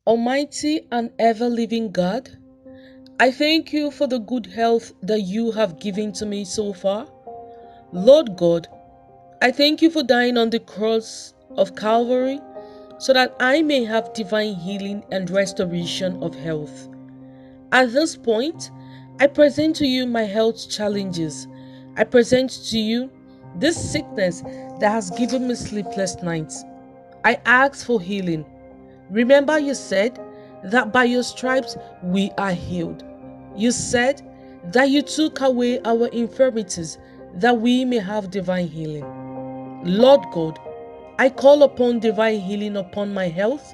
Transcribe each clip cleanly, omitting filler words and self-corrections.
Almighty and ever-living God, I thank you for the good health that you have given to me so far. Lord God, I thank you for dying on the cross of Calvary so that I may have divine healing and restoration of health. At this point, I present to you my health challenges. I present to you this sickness that has given me sleepless nights. I ask for healing. Remember, you said that by your stripes we are healed. You said that you took away our infirmities that we may have divine healing. Lord God, I call upon divine healing upon my health,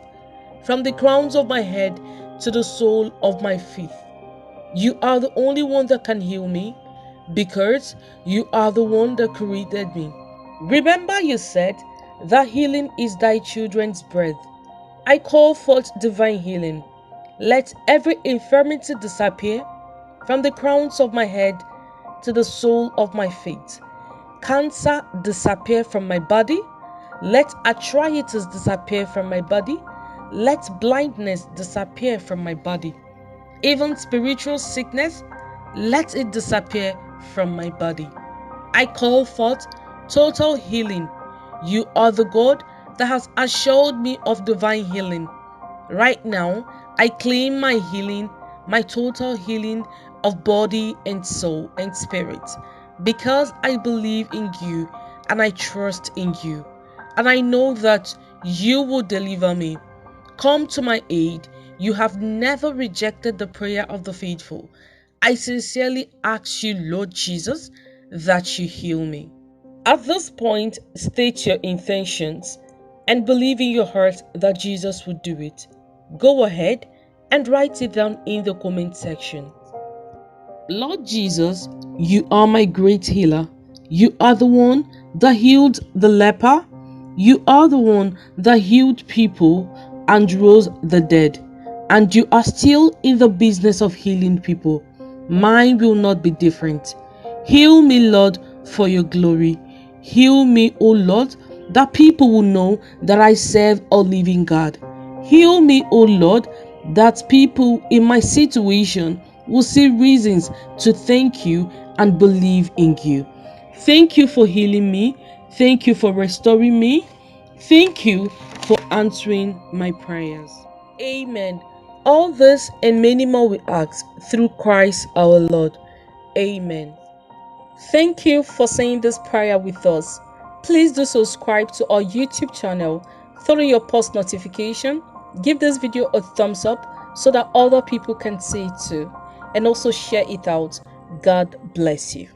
from the crowns of my head to the sole of my feet. You are the only one that can heal me because you are the one that created me. Remember, you said that healing is thy children's bread. I call forth divine healing. Let every infirmity disappear from the crowns of my head to the sole of my feet. Cancer disappear from my body. Let arthritis disappear from my body. Let blindness disappear from my body. Even spiritual sickness, let it disappear from my body. I call forth total healing. You are the God that has assured me of divine healing. Right now, I claim my healing, my total healing of body and soul and spirit, because I believe in you and I trust in you. And I know that you will deliver me. Come to my aid. You have never rejected the prayer of the faithful. I sincerely ask you, Lord Jesus, that you heal me. At this point, state your intentions and believe in your heart that Jesus would do it. Go ahead and write it down in the comment section. Lord Jesus, you are my great healer. You are the one that healed the leper. You are the one that healed people and rose the dead. And you are still in the business of healing people. Mine will not be different. Heal me, Lord, for your glory. Heal me, O Lord, that people will know that I serve a living God. Heal me, O Lord, that people in my situation will see reasons to thank you and believe in you. Thank you for healing me. Thank you for restoring me. Thank you for answering my prayers. Amen. All this and many more we ask through Christ our Lord. Amen. Thank you for saying this prayer with us. Please do subscribe to our YouTube channel, turn on your post notification, give this video a thumbs up so that other people can see it too, and also share it out. God bless you.